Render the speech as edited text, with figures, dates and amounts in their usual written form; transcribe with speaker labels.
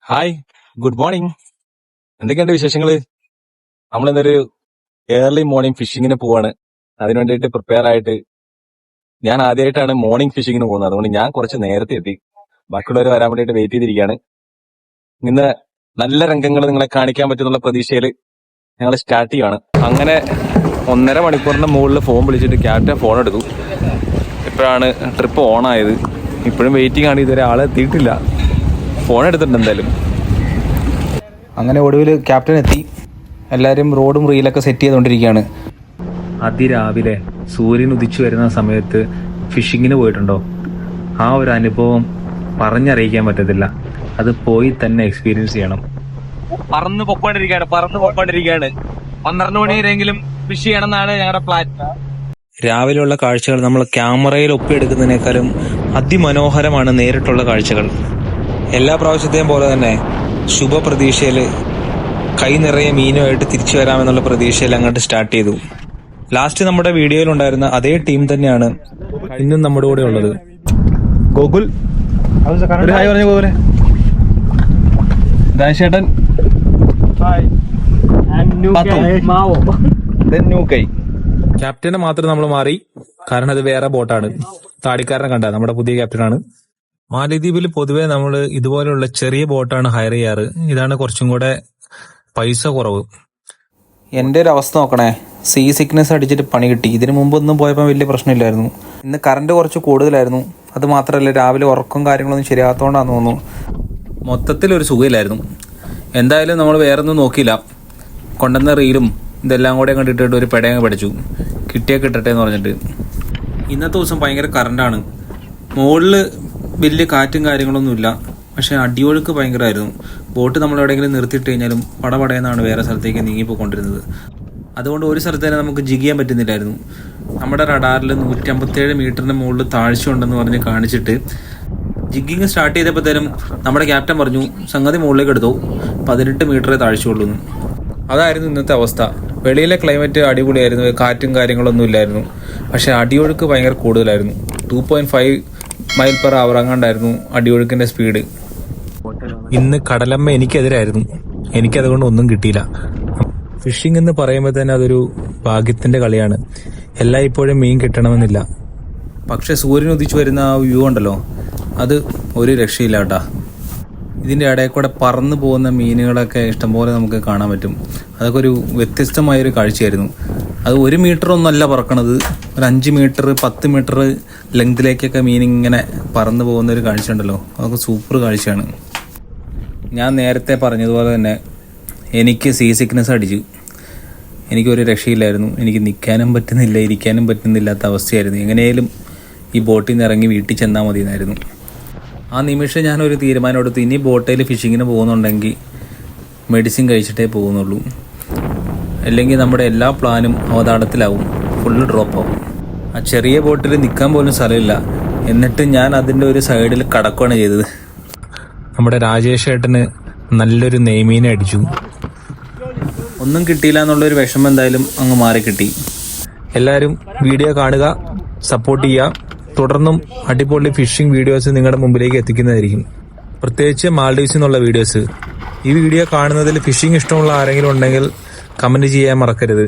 Speaker 1: Hi, good morning. എന്തൊക്കെയുണ്ട് വിശേഷങ്ങള്? നമ്മളിന്നൊരു early morning ഫിഷിങ്ങിന് പോവാണ്. അതിനു വേണ്ടിയിട്ട് പ്രിപ്പയർ ആയിട്ട് ഞാൻ ആദ്യമായിട്ടാണ് മോർണിംഗ് ഫിഷിങ്ങിന് പോകുന്നത്. അതുകൊണ്ട് ഞാൻ കുറച്ച് നേരത്തെ എത്തി. ബാക്കിയുള്ളവർ വരാൻ വേണ്ടിയിട്ട് വെയിറ്റ് ചെയ്തിരിക്കുകയാണ്. ഇന്ന് നല്ല രംഗങ്ങൾ നിങ്ങളെ കാണിക്കാൻ പറ്റുന്നുള്ള പ്രതീക്ഷയിൽ ഞങ്ങൾ സ്റ്റാർട്ട് ചെയ്യുകയാണ്. അങ്ങനെ 1.5 മണിക്കൂറിന്റെ മുകളിൽ ഫോൺ വിളിച്ചിട്ട് ക്യാപ്റ്റൻ ഫോൺ എടുത്തു. ഇപ്പോഴാണ് ട്രിപ്പ് ഓൺ ആയത്. ഇപ്പോഴും വെയിറ്റിംഗ് ആണ്, ഇതുവരെ ആളെ എത്തിയിട്ടില്ല. ഫോൺ എടുത്തിട്ടുണ്ട് എന്തായാലും. അങ്ങനെ ഒടുവിൽ ക്യാപ്റ്റൻ എത്തി. എല്ലാവരും റോഡും റീലൊക്കെ സെറ്റ് ചെയ്തുകൊണ്ടിരിക്കുകയാണ്. അതിരാവിലെ സൂര്യൻ ഉദിച്ചു വരുന്ന സമയത്ത് ഫിഷിങ്ങിന് പോയിട്ടുണ്ടോ? ആ ഒരു അനുഭവം പറഞ്ഞറിയിക്കാൻ പറ്റത്തില്ല. അത് പോയി തന്നെ എക്സ്പീരിയൻസ് ചെയ്യണം.
Speaker 2: പറന്ന് പൊക്കോണ്ടിരിക്കുകയാണ് 12 മണി വരെയെങ്കിലും ഫിഷ് ചെയ്യണം എന്നാണ് ഞങ്ങളുടെ പ്ലാൻ.
Speaker 3: രാവിലെയുള്ള കാഴ്ചകൾ നമ്മൾ ക്യാമറയിൽ ഒപ്പിയെടുക്കുന്നതിനേക്കാളും അതിമനോഹരമാണ് നേരിട്ടുള്ള കാഴ്ചകൾ. എല്ലാ പ്രാവശ്യത്തെയും പോലെ തന്നെ ശുഭപ്രതീക്ഷയിൽ കൈ നിറയെ മീനുമായിട്ട് തിരിച്ചു വരാമെന്നുള്ള പ്രതീക്ഷയിൽ അങ്ങോട്ട് സ്റ്റാർട്ട് ചെയ്തു. ലാസ്റ്റ് നമ്മുടെ വീഡിയോയിലുണ്ടായിരുന്ന അതേ ടീം തന്നെയാണ് ഇന്നും നമ്മുടെ കൂടെ ഉള്ളത്.
Speaker 1: ഗോകുൽ, ഒരു ഹായ് പറഞ്ഞു. ഗോകുലെ, ദാശേട്ടൻ,
Speaker 3: ക്യാപ്റ്റനെ മാത്രം നമ്മൾ മാറി, കാരണം അത് വേറെ ബോട്ടാണ്. താടിക്കാരനെ കണ്ട നമ്മുടെ പുതിയ ക്യാപ്റ്റനാണ്. മാലദ്വീപിൽ പൊതുവെ നമ്മൾ ഇതുപോലുള്ള ചെറിയ ബോട്ടാണ് ഹയർ ചെയ്യാറ്. ഇതാണ് കുറച്ചും കൂടെ പൈസ കുറവ്. എൻ്റെ ഒരു അവസ്ഥ നോക്കണേ, സീ സിക്നെസ് അടിച്ചിട്ട് പണി കിട്ടി. ഇതിനു മുമ്പൊന്നും പോയപ്പോൾ വലിയ പ്രശ്നമില്ലായിരുന്നു. ഇന്ന് കറണ്ട് കുറച്ച് കൂടുതലായിരുന്നു. അത് മാത്രമല്ല രാവിലെ ഉറക്കം കാര്യങ്ങളൊന്നും ശരിയാകത്തോണ്ടാന്ന് തോന്നുന്നു. മൊത്തത്തിലൊരു സുഖമില്ലായിരുന്നു. എന്തായാലും നമ്മൾ വേറെ ഒന്നും നോക്കിയില്ല. കൊണ്ടുവന്ന റീലും ഇതെല്ലാം കൂടെ കണ്ടിട്ടിട്ട് ഒരു പെടയങ്ങ് പഠിച്ചു. കിട്ടിയാൽ കിട്ടട്ടെ എന്ന് പറഞ്ഞിട്ട്. ഇന്നത്തെ ദിവസം ഭയങ്കര കറണ്ടാണ്. മുകളിൽ വലിയ കാറ്റും കാര്യങ്ങളൊന്നുമില്ല, പക്ഷെ അടിയൊഴുക്ക് ഭയങ്കരമായിരുന്നു. ബോട്ട് നമ്മൾ എവിടെയെങ്കിലും നിർത്തിയിട്ട് കഴിഞ്ഞാലും പടപടയെന്നാണ് വേറെ സ്ഥലത്തേക്ക് നീങ്ങിപ്പോയിക്കൊണ്ടിരുന്നത്. അതുകൊണ്ട് ഒരു സ്ഥലത്ത് തന്നെ നമുക്ക് ജിഗ് ചെയ്യാൻ പറ്റുന്നില്ലായിരുന്നു. നമ്മുടെ റഡാറിൽ 157 മീറ്ററിന് മുകളിൽ താഴ്ച ഉണ്ടെന്ന് പറഞ്ഞ് കാണിച്ചിട്ട് ജിഗ്ഗിങ് സ്റ്റാർട്ട് ചെയ്തപ്പോഴത്തേനും നമ്മുടെ ക്യാപ്റ്റൻ പറഞ്ഞു, സംഗതി മുകളിലേക്ക് എടുത്തോ, 18 മീറ്ററേ താഴ്ചയുള്ളൂ. അതായിരുന്നു ഇന്നത്തെ അവസ്ഥ. വെളിയിലെ ക്ലൈമറ്റ് അടിപൊളിയായിരുന്നു, കാറ്റും കാര്യങ്ങളൊന്നും ഇല്ലായിരുന്നു. പക്ഷെ അടിയൊഴുക്ക് ഭയങ്കര കൂടുതലായിരുന്നു. 2.5 മൈൽ പെർ അവർ അങ്ങാണ്ടായിരുന്നു അടിയൊഴുക്കിന്റെ സ്പീഡ്. ഇന്ന് കടലമ്മ എനിക്കെതിരായിരുന്നു. എനിക്കതുകൊണ്ട് ഒന്നും കിട്ടിയില്ല. ഫിഷിംഗ് എന്ന് പറയുമ്പോൾ തന്നെ അതൊരു ഭാഗ്യത്തിന്റെ കളിയാണ്. എല്ലായ്പ്പോഴും മീൻ കിട്ടണമെന്നില്ല. പക്ഷെ സൂര്യൻ ഉദിച്ചു വരുന്ന ആ വ്യൂ ഉണ്ടല്ലോ, അത് ഒരു രക്ഷയില്ല കേട്ടാ. ഇതിൻ്റെ ഇടയിൽ കൂടെ പറന്നു പോകുന്ന മീനുകളൊക്കെ ഇഷ്ടംപോലെ നമുക്ക് കാണാൻ പറ്റും. അതൊക്കെ ഒരു വ്യത്യസ്തമായൊരു കാഴ്ചയായിരുന്നു. അത് 1 മീറ്റർ ഒന്നല്ല പറക്കണത്, ഒരു 5 മീറ്റർ 10 മീറ്റർ ലെങ്തിലേക്കൊക്കെ മീനിങ്ങനെ പറന്നു പോകുന്ന ഒരു കാഴ്ച ഉണ്ടല്ലോ, അതൊക്കെ സൂപ്പർ കാഴ്ചയാണ്. ഞാൻ നേരത്തെ പറഞ്ഞതുപോലെ തന്നെ എനിക്ക് സീ സിക്നെസ് അടിച്ചു. എനിക്കൊരു രക്ഷയില്ലായിരുന്നു. എനിക്ക് നിൽക്കാനും പറ്റുന്നില്ല, ഇരിക്കാനും പറ്റുന്നില്ലാത്ത അവസ്ഥയായിരുന്നു. എങ്ങനെയും ഈ ബോട്ടിൽ നിന്ന് ഇറങ്ങി വീട്ടിൽ ചെന്നാൽ മതി എന്നായിരുന്നു. ആ നിമിഷം ഞാനൊരു തീരുമാനം എടുത്തു, ഇനി ബോട്ടയിൽ ഫിഷിങ്ങിന് പോകുന്നുണ്ടെങ്കിൽ മെഡിസിൻ കഴിച്ചിട്ടേ പോകുന്നുള്ളൂ. അല്ലെങ്കിൽ നമ്മുടെ എല്ലാ പ്ലാനും അവതാളത്തിലാവും, ഫുള്ള് ഡ്രോപ്പ് ആവും. ആ ചെറിയ ബോട്ടിൽ നിൽക്കാൻ പോലും സ്ഥലമില്ല. എന്നിട്ട് ഞാൻ അതിൻ്റെ ഒരു സൈഡിൽ കടക്കുകയാണ് ചെയ്തത്. നമ്മുടെ രാജേഷ് ഏട്ടന് നല്ലൊരു നെയ്മീനെ അടിച്ചു. ഒന്നും കിട്ടിയില്ല എന്നുള്ളൊരു വിഷമം എന്തായാലും അങ്ങ് മാറി കിട്ടി. എല്ലാവരും വീഡിയോ കാണുക, സപ്പോർട്ട് ചെയ്യുക. തുടർന്നും അടിപൊളി ഫിഷിംഗ് വീഡിയോസ് നിങ്ങളുടെ മുമ്പിലേക്ക് എത്തിക്കുന്നതായിരിക്കും. പ്രത്യേകിച്ച് മാൽഡീവ്സിൽ നിന്നുള്ള വീഡിയോസ്. ഈ വീഡിയോ കാണുന്നതിൽ ഫിഷിംഗ് ഇഷ്ടമുള്ള ആരെങ്കിലും ഉണ്ടെങ്കിൽ കമന്റ് ചെയ്യാൻ മറക്കരുത്.